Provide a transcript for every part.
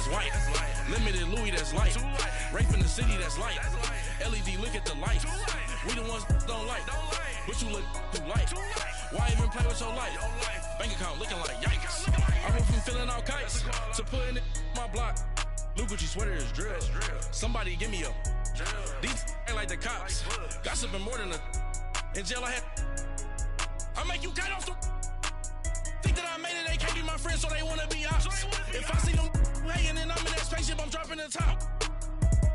that's white. Limited Louis, that's light. Rape in the city, that's light. LED, look at the light. We the ones don't like. But you look too light. Why even play with your life? Bank account looking like yikes. I went from filling out kites to putting it in my block. Blue Gucci sweater is drill. Somebody give me a. These ain't like the cops. Gossiping more than a. In jail I had. I make you cut off the. Think that I made it, they can't be my friends, so they wanna be ops. If I see them hating and I'm in that spaceship, I'm dropping the top.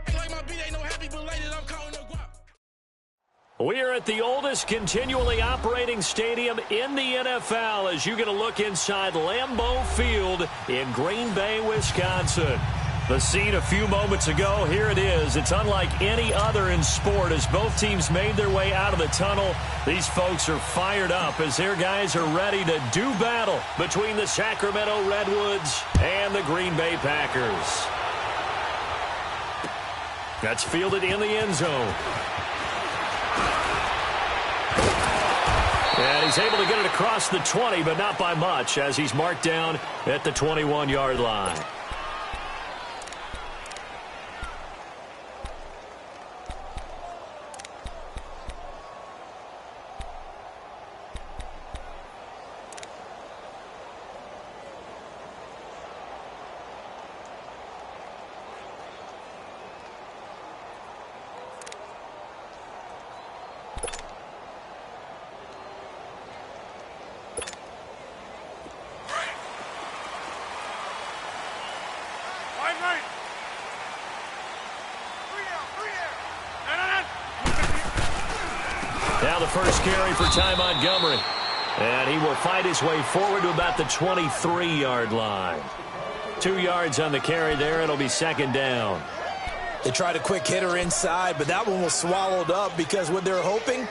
Ain't like my beat ain't no happy belated, I'm calling the guap. We are at the oldest continually operating stadium in the NFL as you get a look inside Lambeau Field in Green Bay, Wisconsin. The scene a few moments ago, here it is. It's unlike any other in sport as both teams made their way out of the tunnel. These folks are fired up as their guys are ready to do battle between the Sacramento Redwoods and the Green Bay Packers. That's fielded in the end zone. And he's able to get it across the 20, but not by much as he's marked down at the 21-yard line. Now the first carry for Ty Montgomery. And he will fight his way forward to about the 23-yard line. 2 yards on the carry there. It'll be second down. They tried a quick hitter inside, but that one was swallowed up because what they're hoping,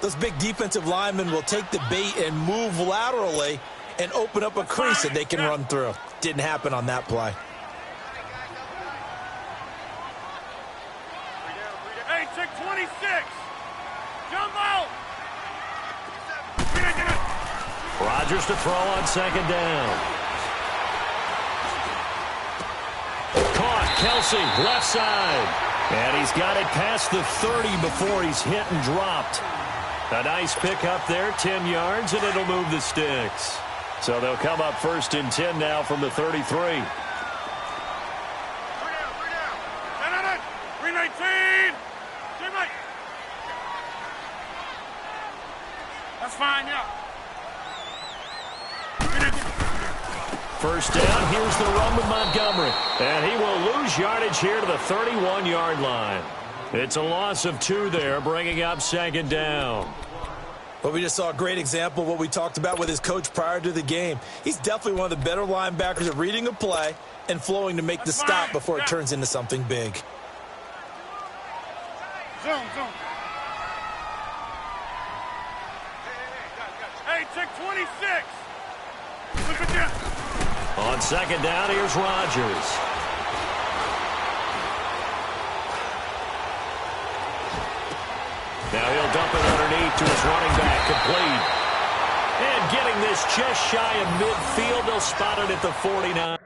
those big defensive linemen will take the bait and move laterally and open up a crease that they can run through. Didn't happen on that play. Hey, check 26. Jump out. Rodgers to throw on second down. Caught, Kelsey, left side. And he's got it past the 30 before he's hit and dropped. A nice pick up there, 10 yards, and it'll move the sticks. So they'll come up first and 10 now from the 33. 319. That's fine, yeah. First down, here's the run with Montgomery. And he will lose yardage here to the 31-yard line. It's a loss of 2 there, bringing up second down. Well, we just saw a great example of what we talked about with his coach prior to the game. He's definitely one of the better linebackers at reading a play and flowing to make the stop before it turns into something big. Zoom. Hey, check 26. Look at you. On second down, here's Rodgers. Now he'll dump it underneath to his running back, complete. And getting this just shy of midfield, they'll spot it at the 49.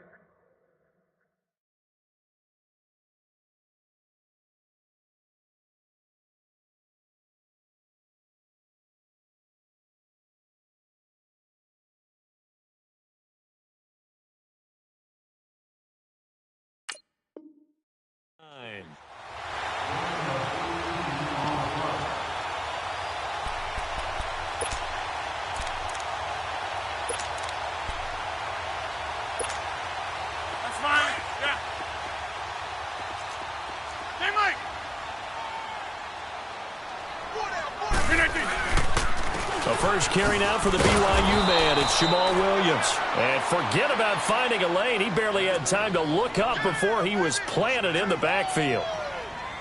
First carry now for the BYU man. It's Jamal Williams. And forget about finding a lane. He barely had time to look up before he was planted in the backfield.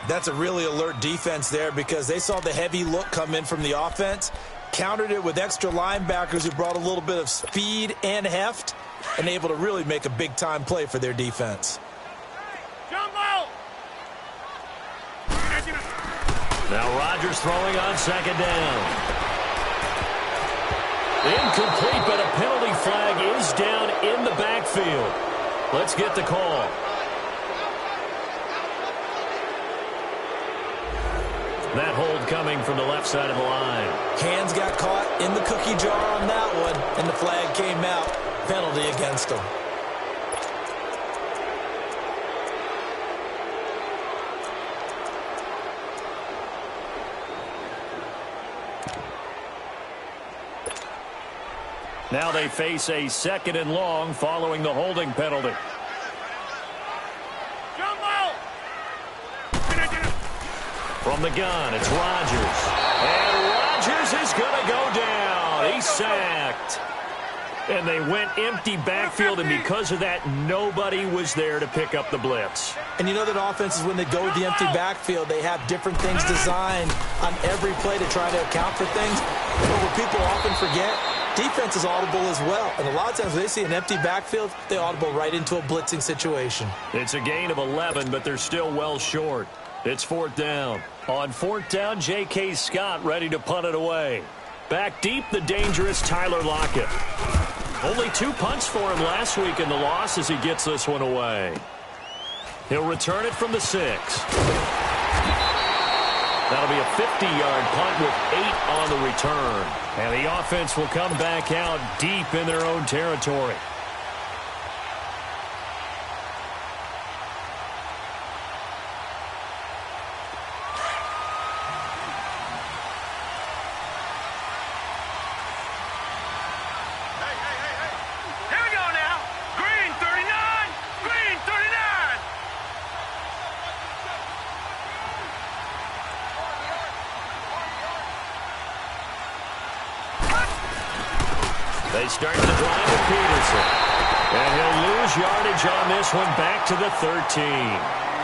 That's a really alert defense there because they saw the heavy look come in from the offense, countered it with extra linebackers who brought a little bit of speed and heft, and able to really make a big-time play for their defense. Now Rodgers throwing on second down. Incomplete, but a penalty flag is down in the backfield. Let's get the call. That hold coming from the left side of the line. Hands got caught in the cookie jar on that one, and the flag came out. Penalty against him. Now they face a 2nd and long following the holding penalty. From the gun, it's Rodgers. And Rodgers is going to go down. He's sacked. And they went empty backfield, and because of that, nobody was there to pick up the blitz. And you know that offenses, when they go with the empty backfield, they have different things designed on every play to try to account for things. But what people often forget, defense is audible as well. And a lot of times when they see an empty backfield, they audible right into a blitzing situation. It's a gain of 11, but they're still well short. It's 4th down. On 4th down, J.K. Scott ready to punt it away. Back deep, the dangerous Tyler Lockett. Only 2 punts for him last week in the loss as he gets this one away. He'll return it from the 6. That'll be a 50-yard punt with 8 on the return. And the offense will come back out deep in their own territory. They start the drive with Peterson. And he'll lose yardage on this one back to the 13.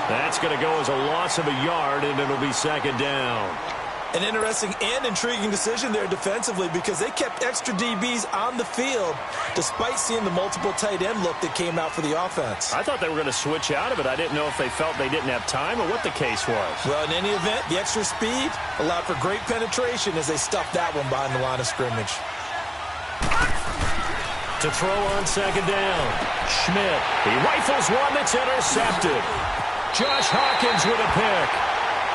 That's going to go as a loss of a yard, and it'll be 2nd down. An interesting and intriguing decision there defensively because they kept extra DBs on the field despite seeing the multiple tight end look that came out for the offense. I thought they were going to switch out of it. I didn't know if they felt they didn't have time or what the case was. Well, in any event, the extra speed allowed for great penetration as they stuffed that one behind the line of scrimmage. To throw on 2nd down. Schmidt. He rifles one that's intercepted. Josh Hawkins with a pick.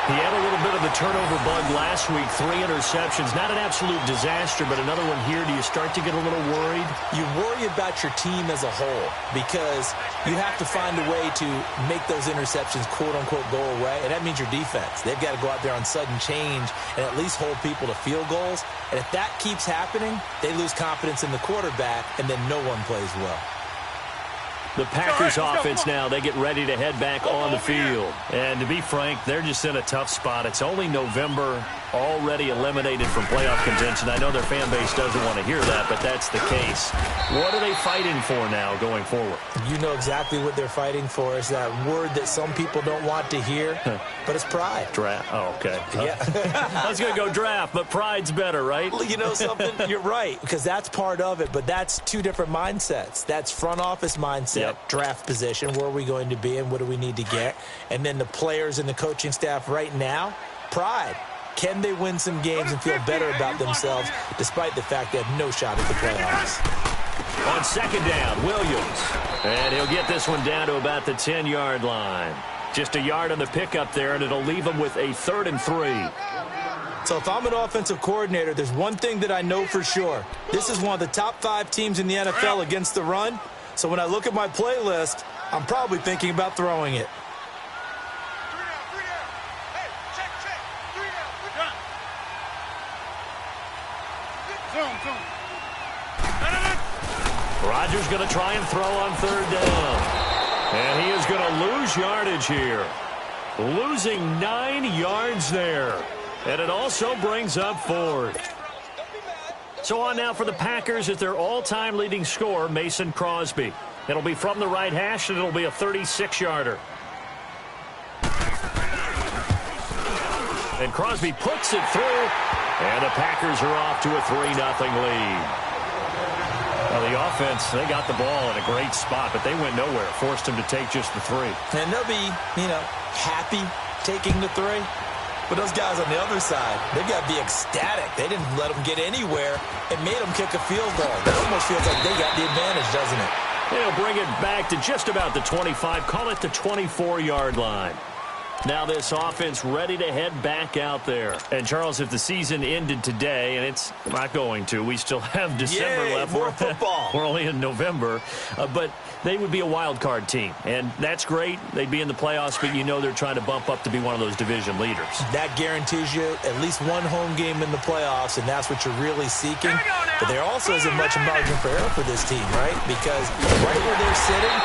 He had a little bit of the turnover bug last week. 3 interceptions. Not an absolute disaster, but another one here. Do you start to get a little worried? You worry about your team as a whole because you have to find a way to make those interceptions, quote-unquote, go away, and that means your defense. They've got to go out there on sudden change and at least hold people to field goals. And if that keeps happening, they lose confidence in the quarterback, and then no one plays well. The Packers offense now, they get ready to head back on the field. And to be frank, they're just in a tough spot. It's only November, already eliminated from playoff contention. I know their fan base doesn't want to hear that, but that's the case. What are they fighting for now going forward? You know exactly what they're fighting for. Is that word that some people don't want to hear, but it's pride. Draft. Oh, okay. Yeah. I was going to go draft, but pride's better, right? You know something? You're right, because that's part of it, but that's 2 different mindsets. That's front office mindset. Yep. Draft position, where are we going to be and what do we need to get? And then the players and the coaching staff right now, pride. Can they win some games and feel better about themselves despite the fact they have no shot at the playoffs? On 2nd down, Williams. And he'll get this one down to about the 10-yard line. Just a yard on the pickup there, and it'll leave him with a 3rd and 3. So if I'm an offensive coordinator, there's one thing that I know for sure. This is one of the top 5 teams in the NFL against the run. So when I look at my playlist, I'm probably thinking about throwing it. Rodgers going to try and throw on 3rd down. And he is going to lose yardage here. Losing 9 yards there. And it also brings up 4th. So on now for the Packers at their all-time leading scorer, Mason Crosby. It'll be from the right hash, and it'll be a 36-yarder. And Crosby puts it through, and the Packers are off to a 3-0 lead. Well, the offense, they got the ball in a great spot, but they went nowhere, forced him to take just the 3. And they'll be, happy taking the 3. But those guys on the other side, they've got to be ecstatic. They didn't let them get anywhere and made them kick a field goal. That almost feels like they got the advantage, doesn't it? They'll bring it back to just about the 25, call it the 24-yard line. Now this offense ready to head back out there. And, Charles, if the season ended today, and it's not going to, we still have December left. More football. We're only in November. But they would be a wild card team. And that's great. They'd be in the playoffs, but you know they're trying to bump up to be one of those division leaders. That guarantees you at least one home game in the playoffs, and that's what you're really seeking. But there also isn't much margin for error for this team, right? Because right where they're sitting,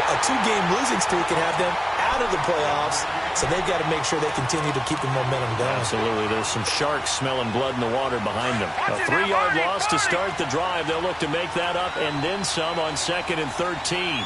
a 2-game losing streak can have them out of the playoffs, so they've got to make sure they continue to keep the momentum going. Absolutely. There's some sharks smelling blood in the water behind them. A 3-yard loss to start the drive. They'll look to make that up and then some on 2nd and 13.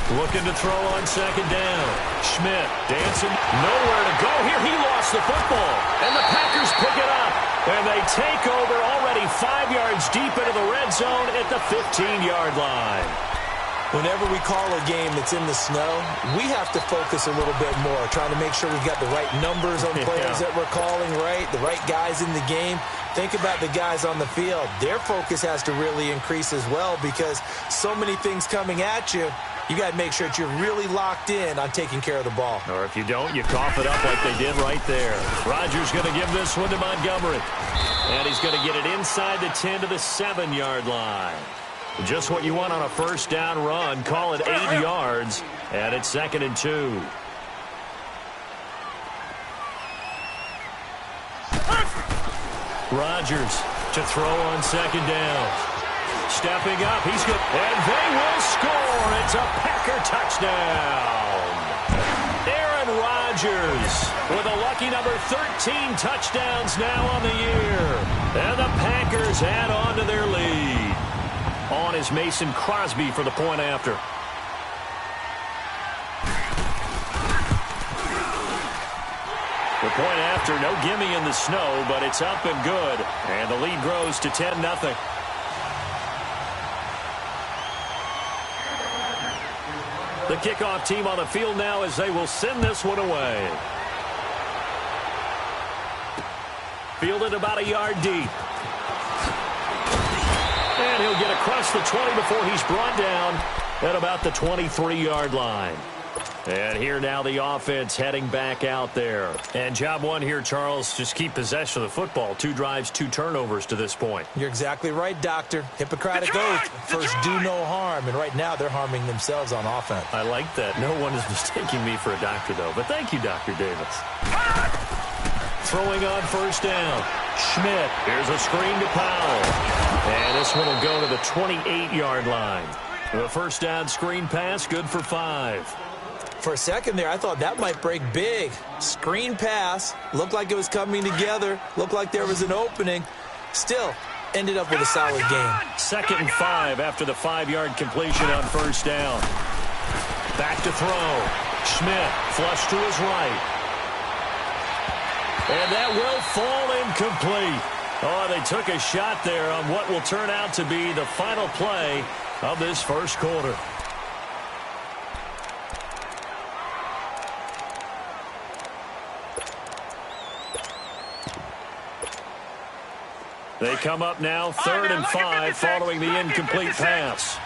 Looking to throw on 2nd down. Schmidt dancing. Nowhere to go here. He lost the football. And the Packers pick it up. And they take over already 5 yards deep into the red zone at the 15-yard line. Whenever we call a game that's in the snow, we have to focus a little bit more, trying to make sure we've got the right numbers on players that we're calling, right? The right guys in the game. Think about the guys on the field. Their focus has to really increase as well because so many things coming at you. You got to make sure that you're really locked in on taking care of the ball. Or if you don't, you cough it up like they did right there. Rodgers going to give this one to Montgomery. And he's going to get it inside the 10 to the 7-yard line. Just what you want on a first down run. Call it 8 yards. And it's 2nd and 2. Rodgers to throw on 2nd down. Stepping up, he's good, and they will score. It's a Packer touchdown. Aaron Rodgers with a lucky number 13 touchdowns now on the year. And the Packers add on to their lead. On is Mason Crosby for the point after. The point after, no gimme in the snow, but it's up and good. And the lead grows to 10-0. The kickoff team on the field now as they will send this one away. Fielded about a yard deep. And he'll get across the 20 before he's brought down at about the 23-yard line. And here now the offense heading back out there. And job one here, Charles, just keep possession of the football. 2 drives, 2 turnovers to this point. You're exactly right, Doctor. Hippocratic oath. First, do no harm. And right now, they're harming themselves on offense. I like that. No one is mistaking me for a doctor, though. But thank you, Dr. Davis. Throwing on first down. Schmidt. Here's a screen to Powell. And this one will go to the 28-yard line. The first down screen pass, good for 5. For a second there, I thought that might break big. Screen pass. Looked like it was coming together. Looked like there was an opening. Still, ended up with a solid game. 2nd and 5 after the 5-yard completion on first down. Back to throw. Schmidt, flush to his right. And that will fall incomplete. Oh, they took a shot there on what will turn out to be the final play of this first quarter. They come up now 3rd and 5 following the incomplete pass.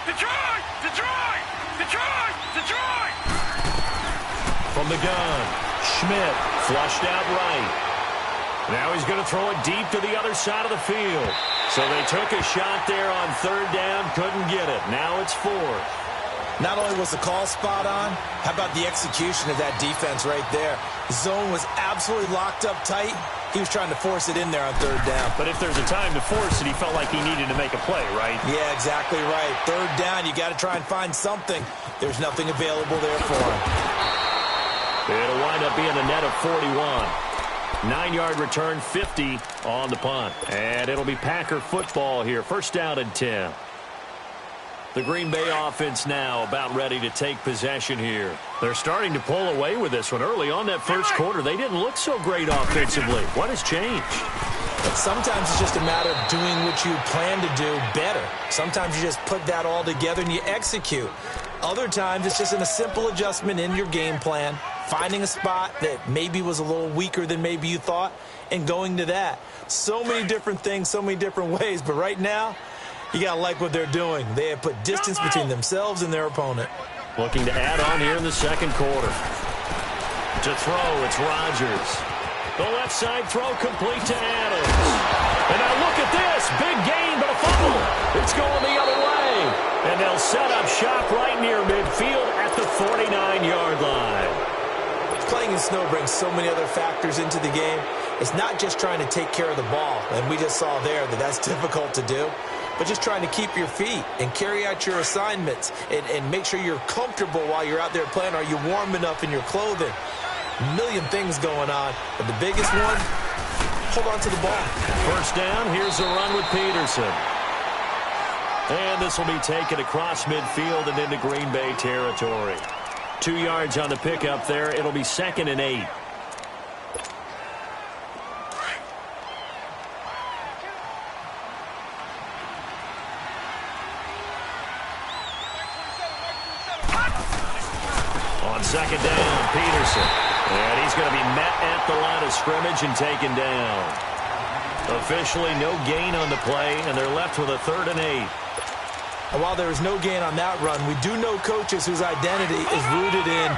Detroit! From the gun, Schmidt flushed out right. Now he's going to throw it deep to the other side of the field. So they took a shot there on 3rd down, couldn't get it. Now it's 4th. Not only was the call spot on, how about the execution of that defense right there? The zone was absolutely locked up tight. He was trying to force it in there on 3rd down. But if there's a time to force it, he felt like he needed to make a play, right? Yeah, exactly right. 3rd down, you got to try and find something. There's nothing available there for him. It'll wind up being a net of 41. 9-yard return, 50 on the punt. And it'll be Packer football here. First down and 10. The Green Bay offense now about ready to take possession here. They're starting to pull away with this one. Early on that first quarter, they didn't look so great offensively. What has changed? Sometimes it's just a matter of doing what you plan to do better. Sometimes you just put that all together and you execute. Other times it's just a simple adjustment in your game plan, finding a spot that maybe was a little weaker than maybe you thought, and going to that. So many different things, so many different ways, but right now, you got to like what they're doing. They have put distance between themselves and their opponent. Looking to add on here in the second quarter. To throw, it's Rodgers. The left side throw complete to Adams. And now look at this. Big gain, but a fumble. It's going the other way. And they'll set up shop right near midfield at the 49-yard line. Playing in snow brings so many other factors into the game. It's not just trying to take care of the ball, and we just saw there that that's difficult to do, but just trying to keep your feet and carry out your assignments and make sure you're comfortable while you're out there playing. Are you warm enough in your clothing? A million things going on, but the biggest one, hold on to the ball. First down, here's a run with Peterson. And this will be taken across midfield and into Green Bay territory. 2 yards on the pickup there. It'll be 2nd and 8. On 2nd down, Peterson. And he's going to be met at the line of scrimmage and taken down. Officially no gain on the play, and they're left with a 3rd and 8. And while there was no gain on that run, we do know coaches whose identity is rooted in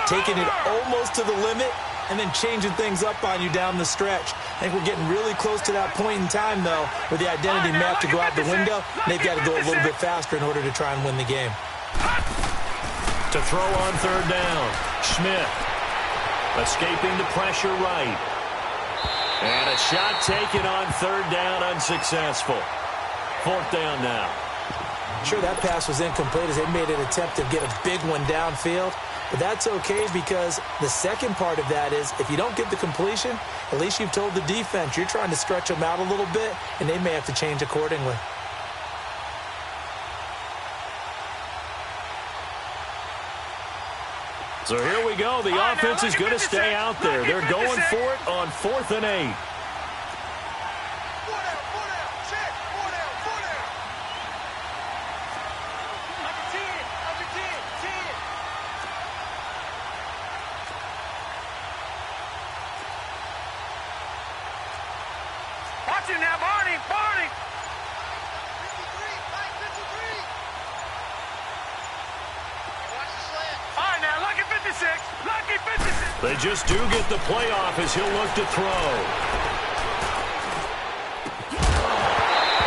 taking it almost to the limit and then changing things up on you down the stretch. I think we're getting really close to that point in time, though, where the identity may have to go out the window. They've got to go a little bit faster in order to try and win the game. To throw on 3rd down, Schmidt escaping the pressure right. And a shot taken on 3rd down, unsuccessful. 4th down now. Sure, that pass was incomplete as they made an attempt to get a big one downfield. But that's okay because the second part of that is if you don't get the completion, at least you've told the defense you're trying to stretch them out a little bit, and they may have to change accordingly. So here we go. The offense is going to stay out there. They're going for it on 4th and 8. Now, Barney! All right, now, lucky 56. Lucky 56. They just do get the playoff as he'll look to throw.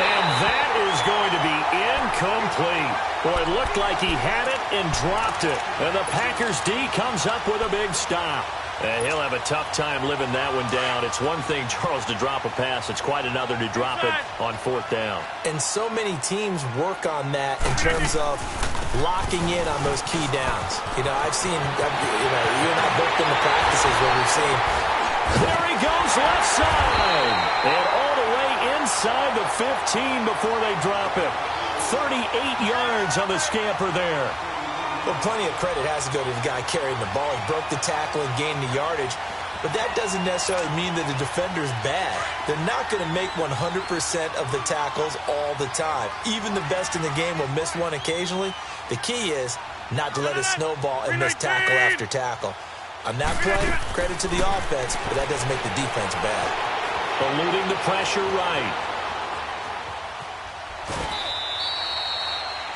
And that is going to be incomplete. Boy, it looked like he had it and dropped it. And the Packers D comes up with a big stop. And he'll have a tough time living that one down. It's one thing, Charles, to drop a pass. It's quite another to drop it on 4th down. And so many teams work on that in terms of locking in on those key downs. You know, I've seen, you and I both been to practices where we've seen. There he goes, left side. And all the way inside the 15 before they drop it. 38 yards on the scamper there. Well, plenty of credit has to go to the guy carrying the ball. He broke the tackle and gained the yardage. But that doesn't necessarily mean that the defender's bad. They're not going to make 100% of the tackles all the time. Even the best in the game will miss one occasionally. The key is not to let it snowball and miss tackle after tackle. On that play, credit to the offense, but that doesn't make the defense bad. Eluding the pressure right.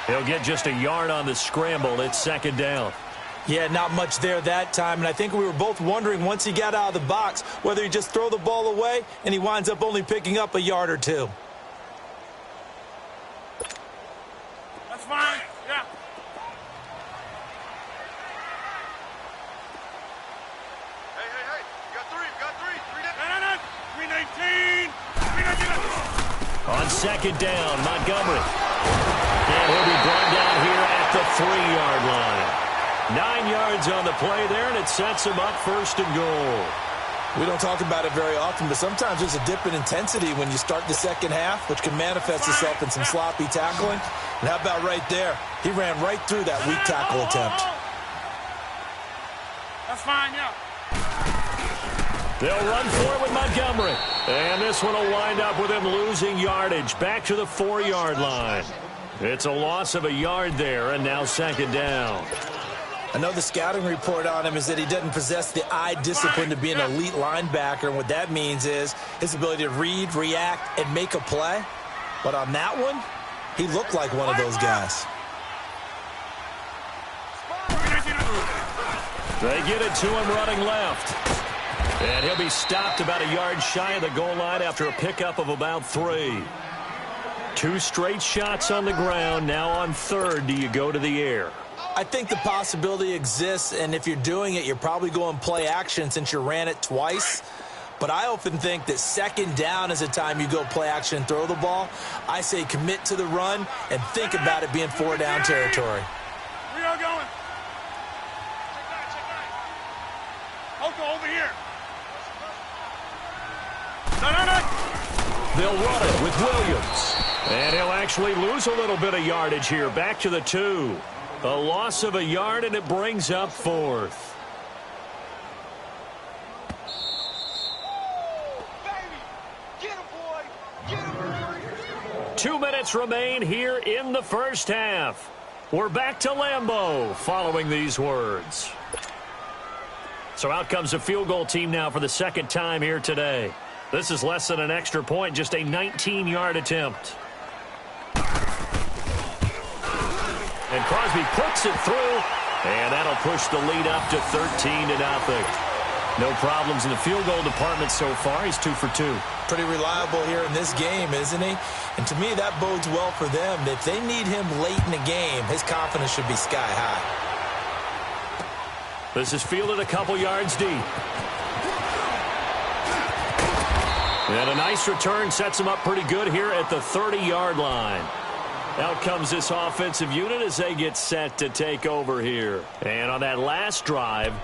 He'll get just a yard on the scramble. It's 2nd down. Yeah, not much there that time, and I think we were both wondering once he got out of the box whether he just throw the ball away and he winds up only picking up a yard or two. That's fine. Yeah. Hey. You got three. No. 319. On 2nd down, Montgomery. And he'll be brought down here at the 3-yard line. 9 yards on the play there, and it sets him up 1st and goal. We don't talk about it very often, but sometimes there's a dip in intensity when you start the second half, which can manifest itself in some sloppy tackling. And how about right there? He ran right through that weak tackle attempt. That's fine, yeah. They'll run for it with Montgomery. And this one will wind up with him losing yardage back to the 4-yard line. It's a loss of a yard there, and now second down. I know the scouting report on him is that he doesn't possess the eye discipline to be an elite linebacker, and what that means is his ability to read, react, and make a play. But on that one, he looked like one of those guys. They get it to him running left. And he'll be stopped about a yard shy of the goal line after a pickup of about 3. 2 straight shots on the ground. Now on third, do you go to the air? I think the possibility exists, and if you're doing it, you're probably going play action since you ran it twice. But I often think that second down is the time you go play action and throw the ball. I say commit to the run and think about it being 4-down territory. We are going. Oko, over here. They'll run it with Williams. And he'll actually lose a little bit of yardage here. Back to the 2. A loss of a yard, and it brings up 4th. Get him, boy. Get him, boy. 2 minutes remain here in the first half. We're back to Lambeau following these words. So out comes a field goal team now for the second time here today. This is less than an extra point, just a 19-yard attempt. And Crosby puts it through, and that'll push the lead up to 13-0. No problems in the field goal department so far. He's 2 for 2. Pretty reliable here in this game, isn't he? And to me, that bodes well for them. If they need him late in the game, his confidence should be sky high. This is fielded a couple yards deep. And a nice return sets him up pretty good here at the 30-yard line. Out comes this offensive unit as they get set to take over here. And on that last drive,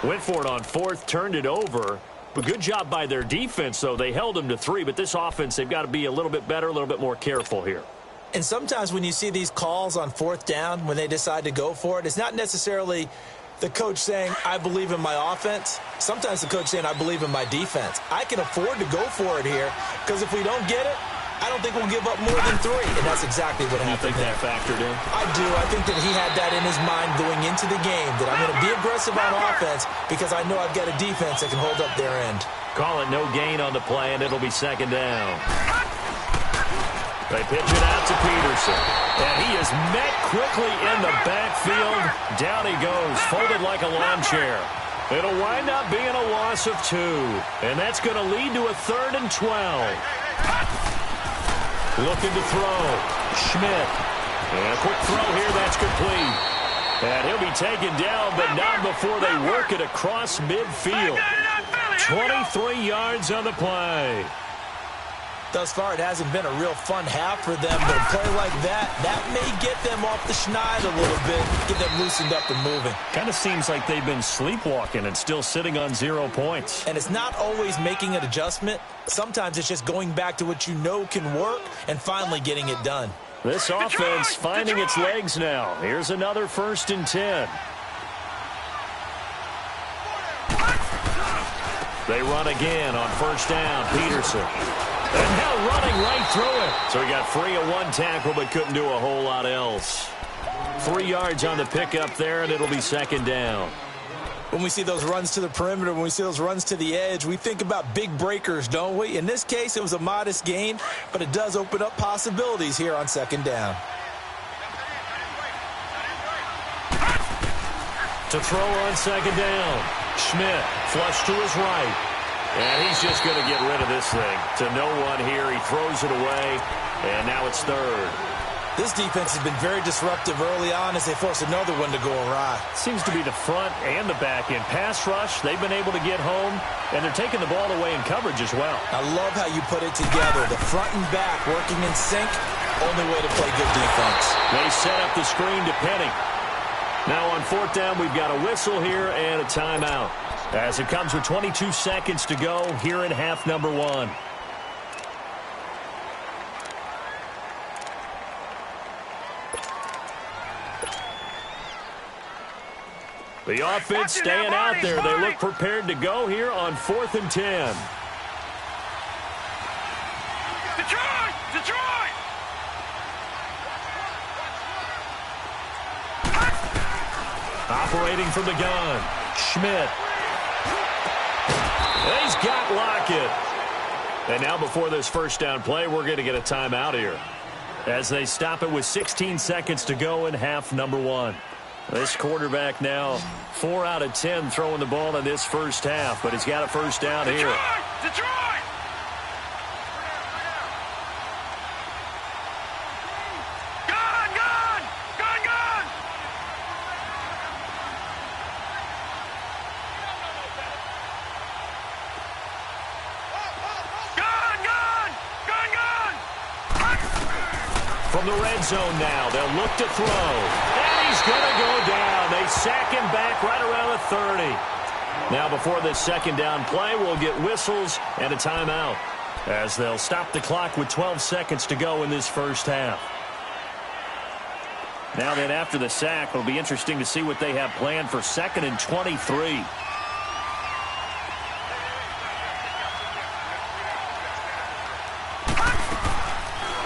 went for it on 4th, turned it over. But good job by their defense, though. They held them to 3, but this offense, they've got to be a little bit better, a little bit more careful here. And sometimes when you see these calls on 4th down, when they decide to go for it, it's not necessarily the coach saying, I believe in my offense. Sometimes the coach saying, I believe in my defense. I can afford to go for it here because if we don't get it, I don't think we'll give up more than 3, and that's exactly what happened. You think that factored in? I do. I think that he had that in his mind going into the game, that I'm going to be aggressive on offense because I know I've got a defense that can hold up their end. Call it no gain on the play, and it'll be second down. They pitch it out to Peterson, and he is met quickly in the backfield. Down he goes, folded like a lawn chair. It'll wind up being a loss of 2, and that's going to lead to a 3rd and 12. Looking to throw. Schmidt. And a quick throw here. That's complete. And he'll be taken down, but not before they work it across midfield. 23 yards on the play. Thus far, it hasn't been a real fun half for them, but a play like that may get them off the schneid a little bit, get them loosened up and moving. Kind of seems like they've been sleepwalking and still sitting on 0 points. And it's not always making an adjustment. Sometimes it's just going back to what you know can work and finally getting it done. This offense finding its legs now. Here's another 1st and 10. They run again on 1st down. Peterson. And now running right through it. So he got free of 1 tackle but couldn't do a whole lot else. 3 yards on the pickup there, and it'll be second down. When we see those runs to the perimeter, when we see those runs to the edge, we think about big breakers, don't we? In this case, it was a modest gain, but it does open up possibilities here on second down. To throw on second down. Schmidt flush to his right. And he's just going to get rid of this thing. To no one here. He throws it away. And now it's 3rd. This defense has been very disruptive early on as they force another one to go awry. Seems to be the front and the back end. Pass rush, they've been able to get home. And they're taking the ball away in coverage as well. I love how you put it together. The front and back working in sync. Only way to play good defense. They set up the screen to Penny. Now on 4th down, we've got a whistle here and a timeout. as it comes with 22 seconds to go here in half number one. The offense staying out there. They look prepared to go here on 4th and 10. Detroit! Detroit! Operating from the gun, Schmidt. He's got Lockett. And now before this first down play, we're going to get a timeout here as they stop it with 16 seconds to go in half number one. This quarterback now 4 out of 10 throwing the ball in this first half, but he's got a first down here. Detroit! Gun! Gun! Gun! Gun! Gun! Gun! Gun! Gun! From the red zone now, they'll look to throw. He's going to go down. They sack him back right around the 30. Now before this second down play, we'll get whistles and a timeout as they'll stop the clock with 12 seconds to go in this first half. Now then, after the sack, it'll be interesting to see what they have planned for 2nd and 23.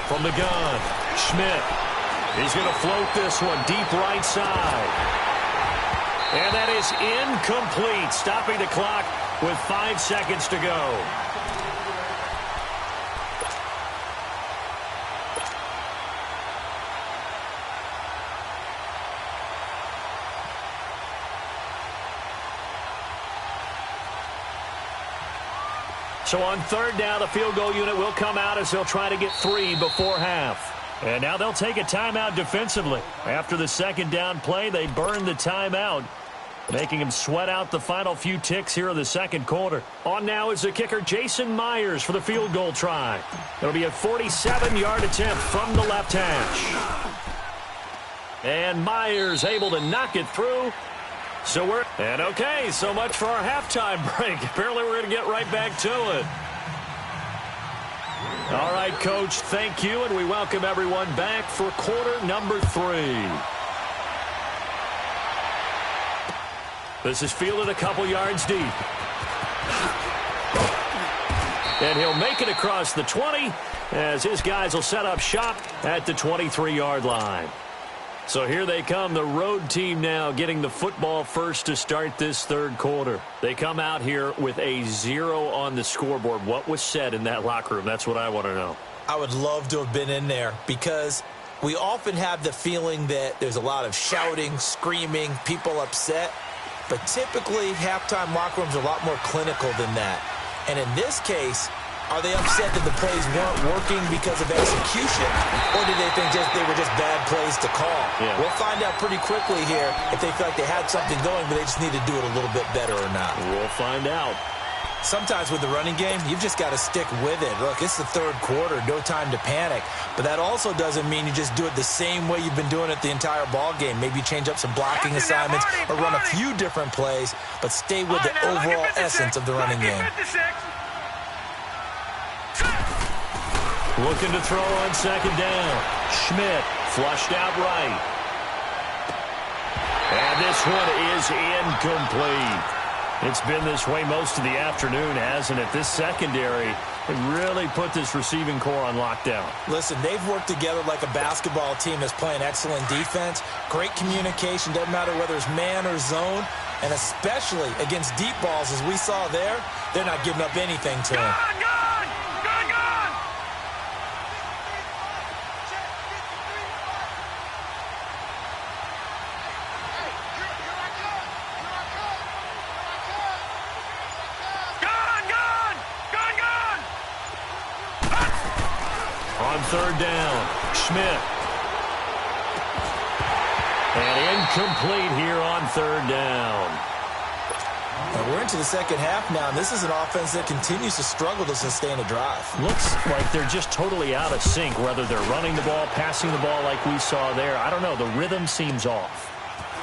From the gun, Schmidt. He's going to float this one deep right side. And that is incomplete, stopping the clock with 5 seconds to go. So on 3rd down, the field goal unit will come out as they'll try to get 3 before half. And now they'll take a timeout defensively. After the second down play, they burn the timeout, making him sweat out the final few ticks here in the second quarter. On now is the kicker, Jason Myers, for the field goal try. It'll be a 47-yard attempt from the left hash. And Myers able to knock it through. So much for our halftime break. Apparently we're going to get right back to it. All right, Coach, thank you, and we welcome everyone back for quarter number 3. This is fielded a couple yards deep. And he'll make it across the 20 as his guys will set up shop at the 23-yard line. So here they come, the road team now getting the football first to start this third quarter. They come out here with a 0 on the scoreboard. What was said in that locker room? That's what I want to know. I would love to have been in there because we often have the feeling that there's a lot of shouting, screaming, people upset. But typically, halftime locker rooms are a lot more clinical than that. And in this case, are they upset that the plays weren't working because of execution, or did they think they were just bad plays to call? Yeah. We'll find out pretty quickly here if they feel like they had something going, but they just need to do it a little bit better or not. We'll find out. Sometimes with the running game, you've just got to stick with it. Look, it's the third quarter, no time to panic. But that also doesn't mean you just do it the same way you've been doing it the entire ball game. Maybe change up some blocking assignments or run a few different plays, but stay with the overall essence of the running game. Looking to throw on second down. Schmidt flushed out right. And this one is incomplete. It's been this way most of the afternoon, hasn't it? This secondary really put this receiving core on lockdown. Listen, they've worked together like a basketball team that's playing excellent defense. Great communication, doesn't matter whether it's man or zone. And especially against deep balls, as we saw there, they're not giving up anything to him. Third down, Schmidt. And incomplete here on third down. Now we're into the second half now, and this is an offense that continues to struggle to sustain a drive. Looks like they're just totally out of sync, whether they're running the ball, passing the ball like we saw there. I don't know. The rhythm seems off.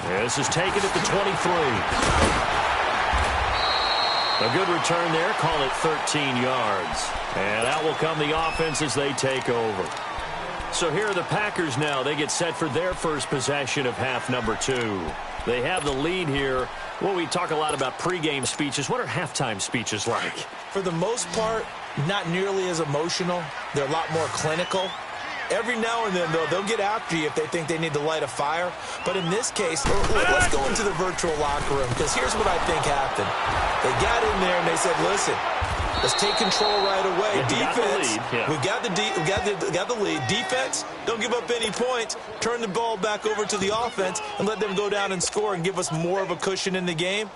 This is taken at the 23. A good return there. Call it 13 yards. And out will come the offense as they take over. So here are the Packers now. They get set for their first possession of half number 2. They have the lead here. Well, we talk a lot about pregame speeches. What are halftime speeches like? For the most part, not nearly as emotional. They're a lot more clinical. Every now and then, though, they'll get after you if they think they need to light a fire. But in this case, let's go into the virtual locker room, because here's what I think happened. They got in there and they said, listen, let's take control right away. Yeah, Defense, we got the lead. Defense, don't give up any points. Turn the ball back over to the offense and let them go down and score and give us more of a cushion in the game.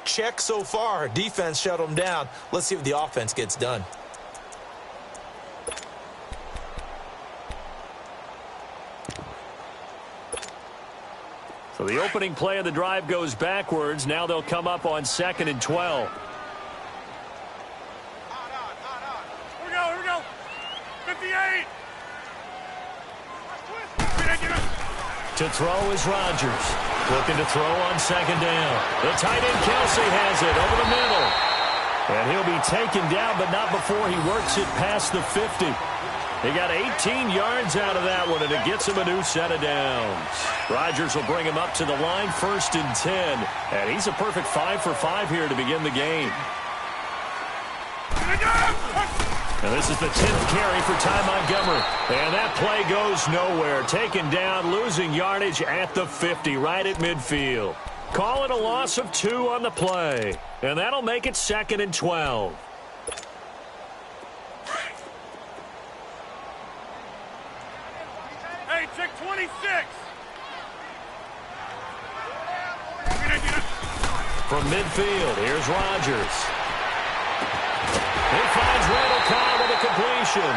Check so far. Defense shut them down. Let's see if the offense gets done. So the opening play of the drive goes backwards. Now they'll come up on 2nd and 12. Here we go. 58. To throw is Rodgers. Looking to throw on 2nd down. The tight end Kelsey has it over the middle. And he'll be taken down, but not before he works it past the 50. He got 18 yards out of that one, and it gets him a new set of downs. Rodgers will bring him up to the line, 1st and 10. And he's a perfect 5 for 5 here to begin the game. And this is the 10th carry for Ty Montgomery. And that play goes nowhere. Taken down, losing yardage at the 50, right at midfield. Call it a loss of 2 on the play. And that'll make it 2nd and 12. Hey, check 26. From midfield, here's Rodgers. He finds Randall Cobb with a completion.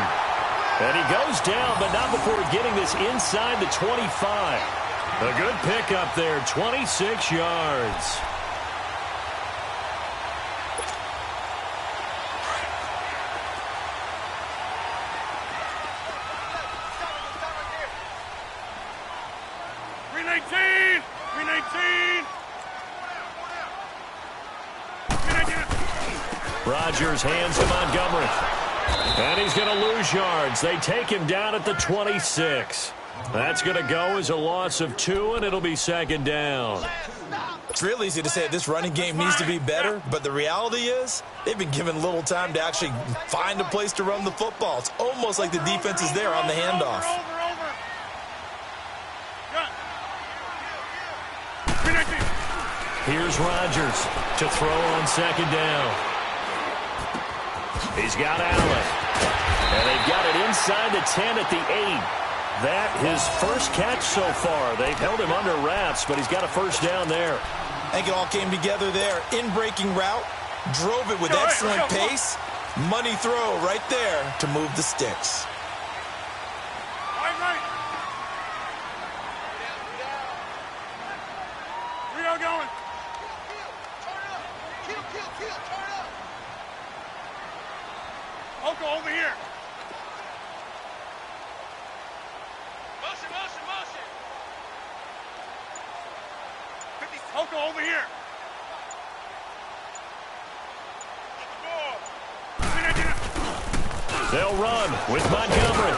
And he goes down, but not before getting this inside the 25. A good pickup there, 26 yards. Rodgers hands to Montgomery. And he's going to lose yards. They take him down at the 26. That's going to go as a loss of 2, and it'll be 2nd down. It's real easy to say this running game needs to be better, but the reality is they've been given little time to actually find a place to run the football. It's almost like the defense is there on the handoff. Here's Rodgers to throw on 2nd down. He's got Allen. And they've got it inside the 10 at the 8. That his first catch so far. They've held him under wraps, but he's got a 1st down there. I think it all came together there. In-breaking route, drove it with excellent pace. Money throw right there to move the sticks. Right. We are going. Kill, turn up. Oko, over here. Motion. Oko, over here. They'll run with Montgomery.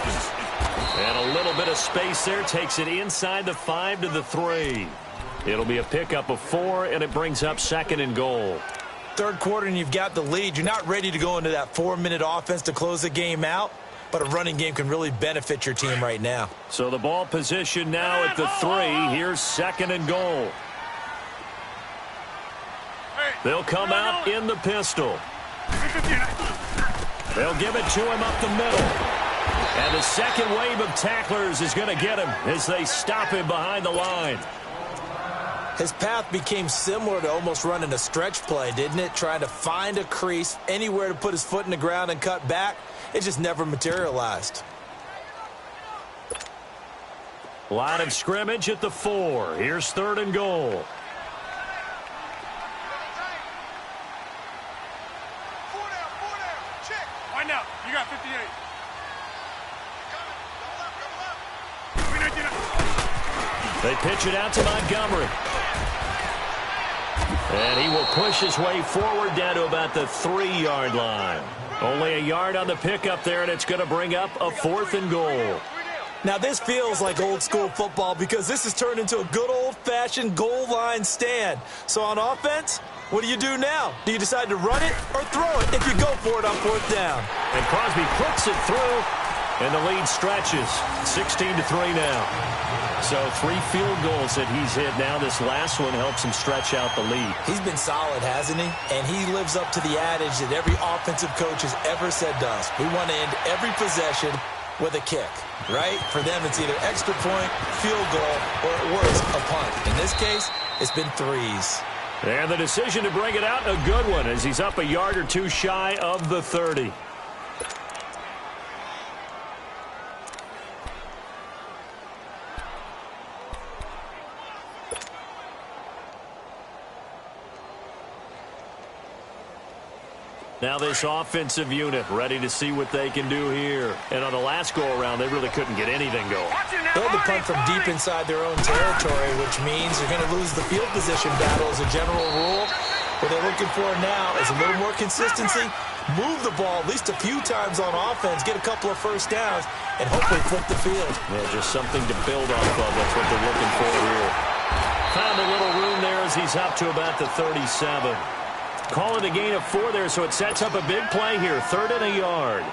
And a little bit of space there takes it inside the 5 to the 3. It'll be a pickup of 4, and it brings up 2nd and goal. Third quarter and you've got the lead. You're not ready to go into that 4-minute offense to close the game out, but a running game can really benefit your team right now. So the ball position now at the 3. Here's 2nd and goal. They'll come out in the pistol. They'll give it to him up the middle. And the second wave of tacklers is going to get him as they stop him behind the line. His path became similar to almost running a stretch play, didn't it? Trying to find a crease, anywhere to put his foot in the ground and cut back. It just never materialized. Line of scrimmage at the 4. Here's 3rd and goal. Find out. You got 58. They pitch it out to Montgomery. And he will push his way forward down to about the 3-yard line. Only a yard on the pickup there, and it's going to bring up a 4th and goal. Now, this feels like old-school football because this has turned into a good old-fashioned goal line stand. So on offense, what do you do now? Do you decide to run it or throw it if you go for it on 4th down? And Crosby puts it through, and the lead stretches. 16-3 now. So 3 field goals that he's hit now. This last one helps him stretch out the lead. He's been solid, hasn't he? And he lives up to the adage that every offensive coach has ever said to us. We want to end every possession with a kick, right? For them, it's either extra point, field goal, or at worst, a punt. In this case, it's been 3s. And the decision to bring it out, a good one, as he's up a yard or 2 shy of the 30. Now this offensive unit ready to see what they can do here. And on the last go-around, they really couldn't get anything going. They had to punt from deep inside their own territory, which means you're going to lose the field position battle as a general rule. What they're looking for now is a little more consistency, move the ball at least a few times on offense, get a couple of first downs, and hopefully flip the field. Yeah, just something to build off of. That's what they're looking for here. Found a little room there as he's up to about the 37. Call it a gain of 4 there, so it sets up a big play here. 3rd and a yard.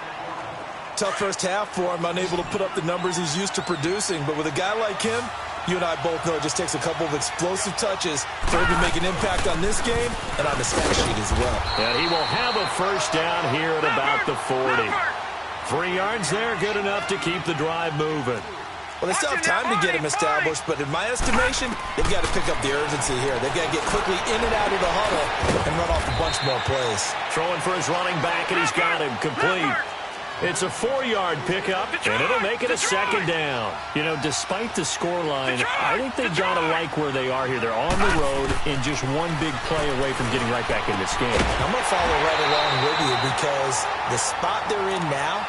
Tough first half for him, unable to put up the numbers he's used to producing. But with a guy like him, you and I both know it just takes a couple of explosive touches for him to make an impact on this game and on the stat sheet as well. And he will have a first down here at about the 40. 3 yards there, good enough to keep the drive moving. Well, they still have time to get him established, but in my estimation, they've got to pick up the urgency here. They've got to get quickly in and out of the huddle and run off a bunch more plays. Throwing for his running back, and he's got him complete. It's a 4-yard pickup, and it'll make it a 2nd down. You know, despite the scoreline, I think they've got to like where they are here. They're on the road and just one big play away from getting right back in this game. I'm going to follow right along with you because the spot they're in now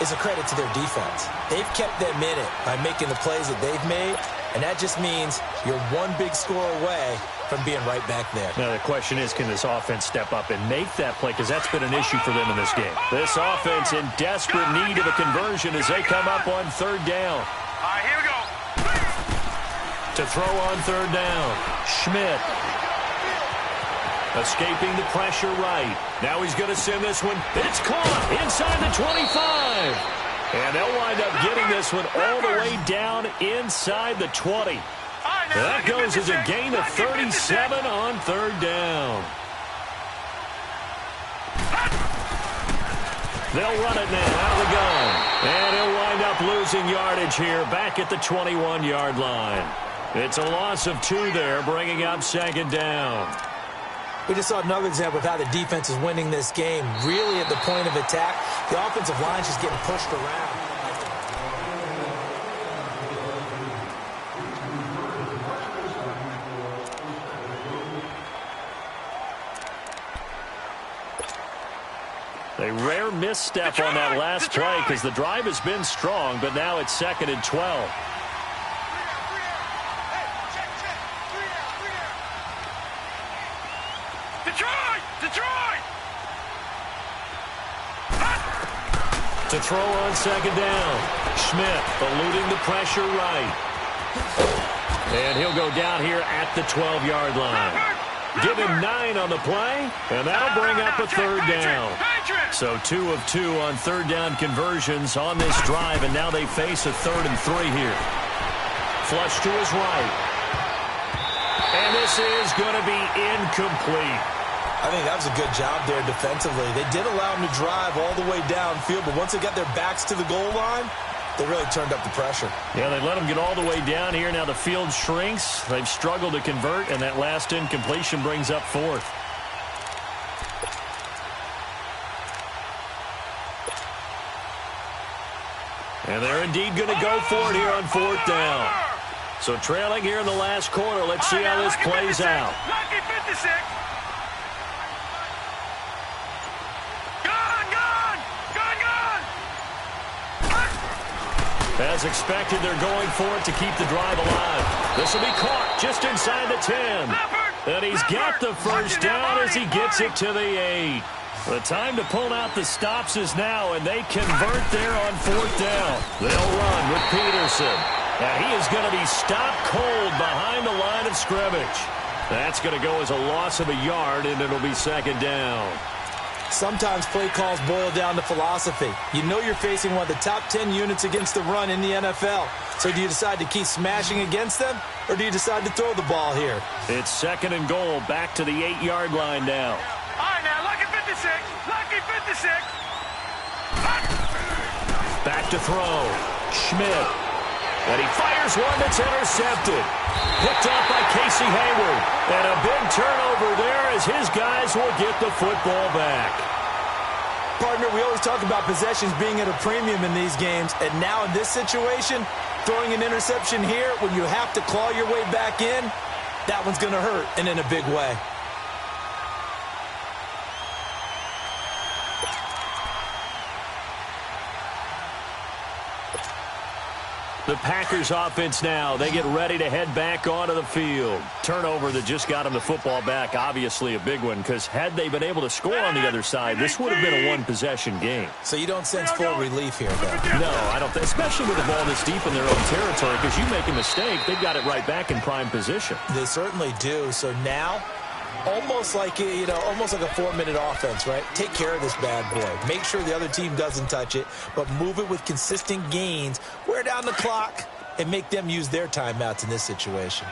is a credit to their defense. They've kept them in it by making the plays that they've made, and that just means you're one big score away from being right back there. Now, the question is, can this offense step up and make that play? Because that's been an issue for them in this game. This offense in desperate need of a conversion as they come up on 3rd down. All right, here we go. To throw on 3rd down, Schmidt. Escaping the pressure right. Now he's going to send this one. It's caught inside the 25. And they'll wind up getting this one all the way down inside the 20. That goes as a gain of 37 on 3rd down. They'll run it now out of the gun. And he'll wind up losing yardage here back at the 21-yard line. It's a loss of 2 there, bringing up 2nd down. We just saw another example of how the defense is winning this game. Really at the point of attack, the offensive line's just getting pushed around. A rare misstep on that last play because the drive has been strong, but now it's 2nd and 12. To throw on 2nd down. Schmidt eluding the pressure right. And he'll go down here at the 12-yard line. Give him 9 on the play, and that'll bring up a 3rd down. So 2 of 2 on 3rd down conversions on this drive, and now they face a 3rd and 3 here. Flush to his right. And this is going to be incomplete. I think that was a good job there defensively. They did allow them to drive all the way downfield, but once they got their backs to the goal line, they really turned up the pressure. Yeah, they let them get all the way down here. Now the field shrinks. They've struggled to convert, and that last incompletion brings up 4th. And they're indeed going to go for it here on 4th down. So trailing here in the last quarter. Let's see how this plays out. 1956. As expected, they're going for it to keep the drive alive. This will be caught just inside the 10. And he's got the first down as he gets it to the 8. The time to pull out the stops is now, and they convert there on 4th down. They'll run with Peterson. And he is going to be stopped cold behind the line of scrimmage. That's going to go as a loss of a yard, and it'll be 2nd down. Sometimes play calls boil down to philosophy. You know you're facing one of the top 10 units against the run in the NFL. So do you decide to keep smashing against them, or do you decide to throw the ball here? It's 2nd and goal, back to the 8-yard line now. All right, now, lucky 56. Lucky 56. Back to throw. Schmidt. And he fires one that's intercepted. Picked up by Casey Hayward. And a big turnover there as his guys will get the football back. Partner, we always talk about possessions being at a premium in these games. And now in this situation, throwing an interception here when you have to claw your way back in, that one's going to hurt, and in a big way. The Packers offense now, they get ready to head back onto the field. Turnover that just got them the football back, obviously a big one, because had they been able to score on the other side, this would have been a one-possession game. So you don't sense full relief here, though? No, I don't think, especially with the ball this deep in their own territory, because you make a mistake, they've got it right back in prime position. They certainly do. So now, almost like a 4-minute offense, right? Take care of this bad boy. Make sure the other team doesn't touch it, but move it with consistent gains. Wear down the clock and make them use their timeouts in this situation.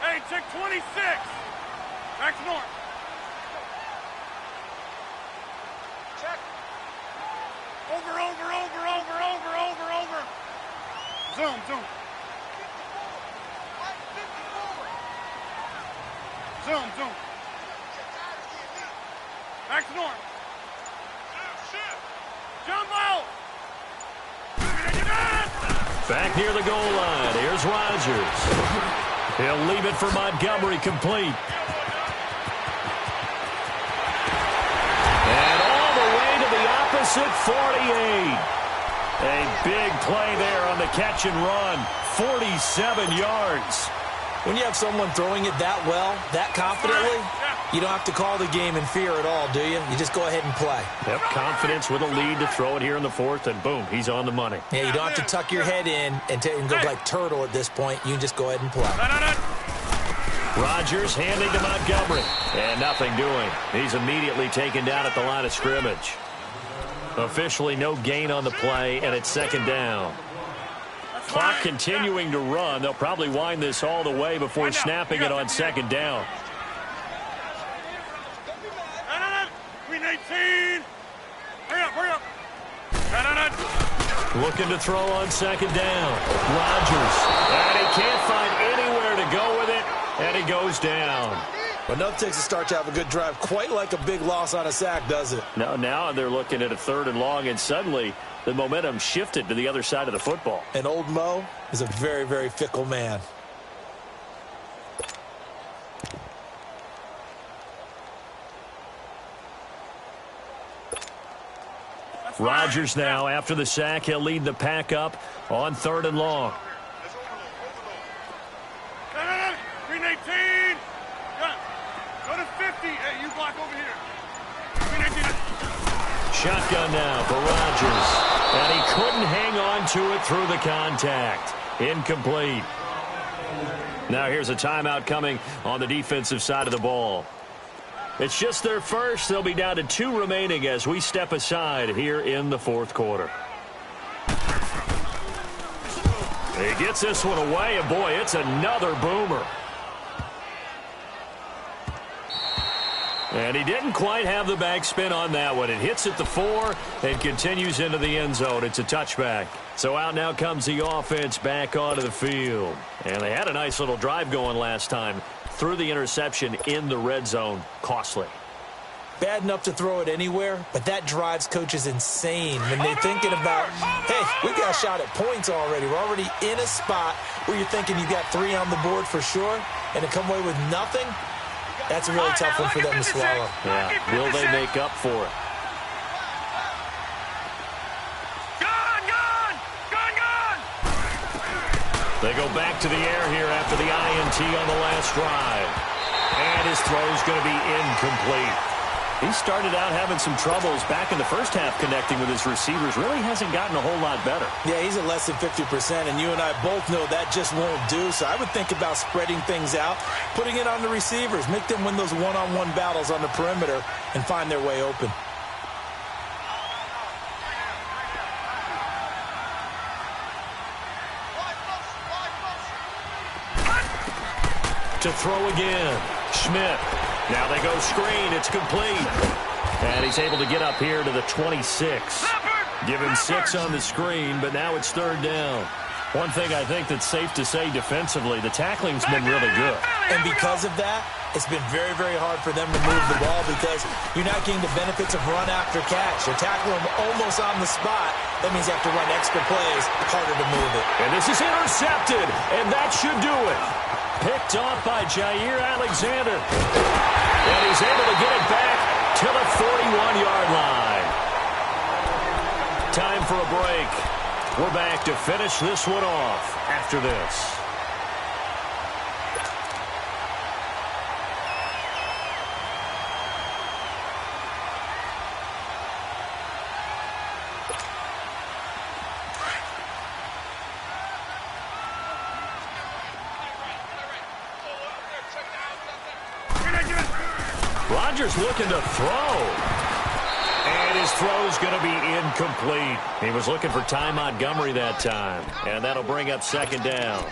Hey, check 26. Back to north. Check. Over. Zoom. Zoom. Back to north. Jumbo! Back near the goal line. Here's Rodgers. He'll leave it for Montgomery, complete. And all the way to the opposite 48. A big play there on the catch and run. 47 yards. When you have someone throwing it that well, that confidently, you don't have to call the game in fear at all, do you? You just go ahead and play. Yep, confidence with a lead to throw it here in the 4th, and boom, he's on the money. Yeah, you don't have to tuck your head in and go like turtle at this point. You can just go ahead and play. Rodgers handing to Montgomery, and nothing doing. He's immediately taken down at the line of scrimmage. Officially no gain on the play, and it's 2nd down. Clock continuing to run. They'll probably wind this all the way before snapping it on 2nd down. Green 18. Hurry up. Looking to throw on 2nd down. Rodgers. And he can't find anywhere to go with it, and he goes down. But nothing takes a start to have a good drive quite like a big loss on a sack, does it? No, now they're looking at a 3rd and long, and suddenly the momentum shifted to the other side of the football. And old Mo is a very, very fickle man. Rodgers now, after the sack, he'll lead the pack up on 3rd and long. Green 18. Go to 50. Hey, you block over here. Green 18. Shotgun now for Rodgers. And he couldn't hang on to it through the contact. Incomplete. Now here's a timeout coming on the defensive side of the ball. It's just their first. They'll be down to 2 remaining as we step aside here in the 4th quarter. He gets this one away, and boy, it's another boomer. And he didn't quite have the backspin on that one. It hits at the 4 and continues into the end zone. It's a touchback. So out now comes the offense back onto the field. And they had a nice little drive going last time. Threw the interception in the red zone. Costly. Bad enough to throw it anywhere, but that drives coaches insane when they're thinking about, hey, we got a shot at points already. We're already in a spot where you're thinking you got 3 on the board for sure, and to come away with nothing, that's a really tough one for them to swallow. Yeah, will they make up for it? They go back to the air here after the INT on the last drive. And his throw's going to be incomplete. He started out having some troubles back in the first half connecting with his receivers. Really hasn't gotten a whole lot better. Yeah, he's at less than 50%, and you and I both know that just won't do. So I would think about spreading things out, putting it on the receivers, make them win those one-on-one battles on the perimeter and find their way open. To throw again. Schmidt. Now they go screen. It's complete. And he's able to get up here to the 26. Give him 6 on the screen, but now it's third down. One thing I think that's safe to say defensively, the tackling's been really good. And because of that, it's been very, very hard for them to move the ball because you're not getting the benefits of run after catch. They're tackling them almost on the spot. That means they have to run extra plays, harder to move it. And this is intercepted, and that should do it. Picked off by Jair Alexander. And he's able to get it back to the 41-yard line. Time for a break. We're back to finish this one off after this. Rodgers looking to throw. And his throw's going to be incomplete. He was looking for Ty Montgomery that time. And that'll bring up second down.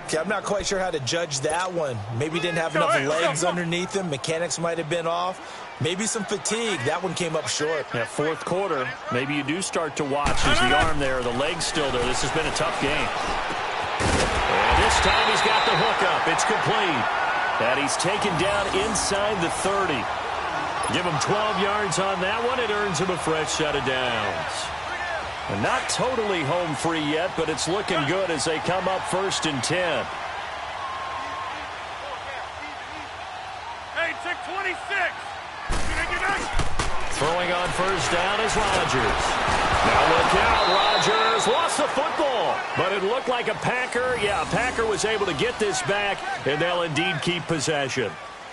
Okay, I'm not quite sure how to judge that one. Maybe he didn't have enough legs underneath him. Mechanics might have been off. Maybe some fatigue. That one came up short. Yeah, fourth quarter, maybe you do start to watch. Is the arm there, the leg's still there. This has been a tough game. And this time he's got the hook up. It's complete. And he's taken down inside the 30. Give him 12 yards on that one. It earns him a fresh set of downs. And not totally home free yet, but it's looking good as they come up 1st and 10. Hey, take 26. Throwing on first down is Rodgers. Now look out, Rodgers lost the football, but it looked like a Packer. Yeah, a Packer was able to get this back, and they'll indeed keep possession.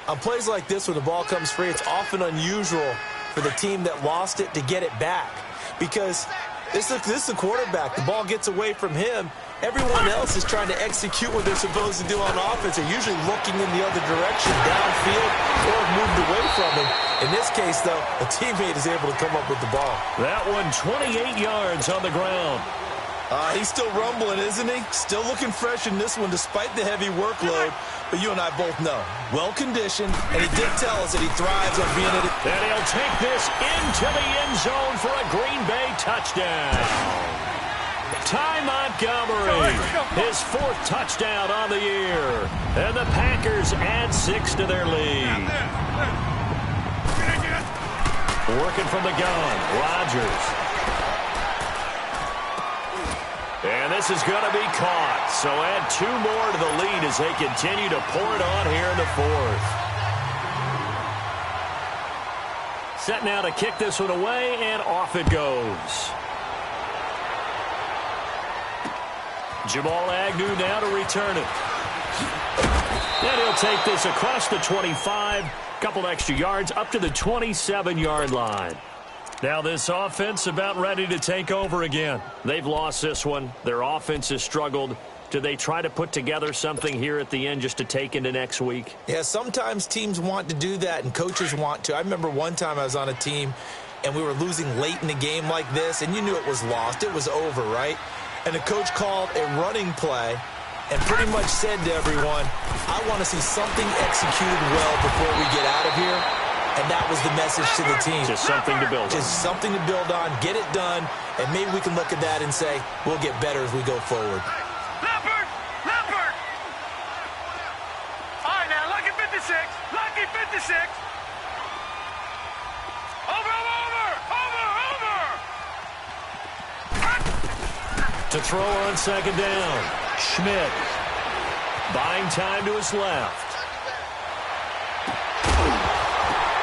On plays like this where the ball comes free, it's often unusual for the team that lost it to get it back because this is the quarterback. The ball gets away from him. Everyone else is trying to execute what they're supposed to do on offense. They're usually looking in the other direction, downfield, or moved away from him. In this case, though, a teammate is able to come up with the ball. That one, 28 yards on the ground. He's still rumbling, isn't he? Still looking fresh in this one despite the heavy workload. But you and I both know, well-conditioned, and he did tell us that he thrives on being at it. And he'll take this into the end zone for a Green Bay touchdown. Ty Montgomery, his 4th touchdown on the year. And the Packers add 6 to their lead. Working from the gun, Rodgers. And this is going to be caught. So add 2 more to the lead as they continue to pour it on here in the 4th. Set now to kick this one away, and off it goes. Jamal Agnew now to return it. And he'll take this across the 25, couple extra yards up to the 27-yard line. Now this offense about ready to take over again. They've lost this one. Their offense has struggled. Do they try to put together something here at the end just to take into next week? Yeah, sometimes teams want to do that and coaches want to. I remember one time I was on a team and we were losing late in the game like this, and you knew it was lost. It was over, right? And the coach called a running play and pretty much said to everyone, I want to see something executed well before we get out of here. And that was the message to the team. Just something to build on. Just something to build on, get it done, and maybe we can look at that and say, we'll get better as we go forward. Leopard! Leopard! All right, now, lucky 56. Lucky 56. Over! To throw on second down. Schmidt. Buying time to his left.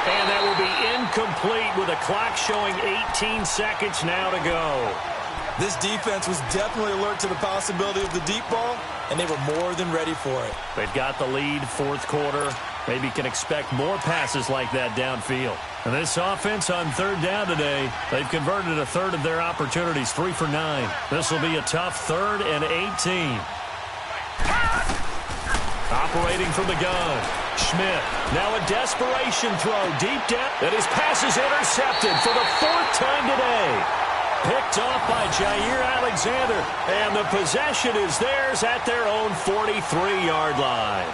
And that will be incomplete with a clock showing 18 seconds now to go. This defense was definitely alert to the possibility of the deep ball, and they were more than ready for it. They've got the lead, fourth quarter. Maybe can expect more passes like that downfield. And this offense on third down today, they've converted a third of their opportunities, 3 for 9. This will be a tough 3rd and 18. Operating from the gun. Schmidt, now a desperation throw deep down. And his pass is intercepted for the 4th time today. Picked off by Jair Alexander. And the possession is theirs at their own 43-yard line.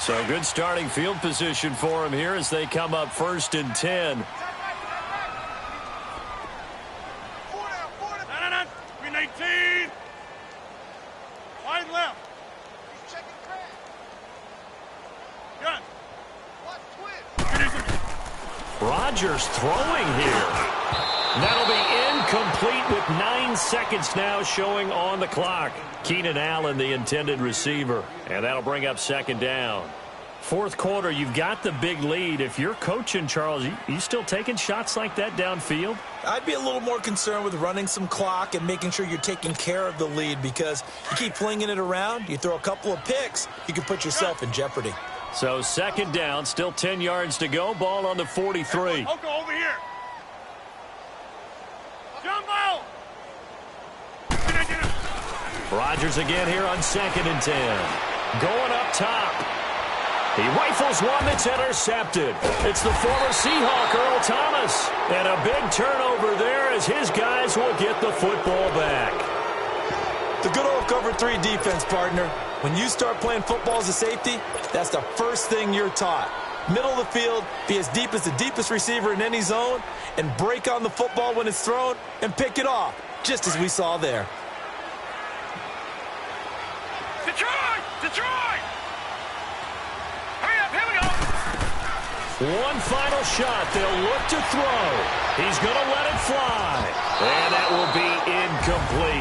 So good starting field position for him here as they come up 1st and 10. No. 18. Wide left. He's checking crack. Gun. Watch twist. Rodgers throwing here. That'll be incomplete with 9 seconds now showing on the clock. Keenan Allen, the intended receiver. And that'll bring up 2nd down. Fourth quarter, you've got the big lead. If you're coaching, Charles, you still taking shots like that downfield? I'd be a little more concerned with running some clock and making sure you're taking care of the lead, because you keep flinging it around, you throw a couple of picks, you can put yourself in jeopardy. So 2nd down, still 10 yards to go. Ball on the 43. Oko, over here. Jumbo. Rodgers again here on 2nd and 10. Going up top. He rifles one that's intercepted. It's the former Seahawk, Earl Thomas. And a big turnover there as his guys will get the football back. The good old cover 3 defense, partner. When you start playing football as a safety, that's the first thing you're taught. Middle of the field, be as deep as the deepest receiver in any zone, and break on the football when it's thrown and pick it off, just as we saw there. Detroit! Detroit! Hurry up, here we go! One final shot. They'll look to throw. He's going to let it fly. And that will be incomplete.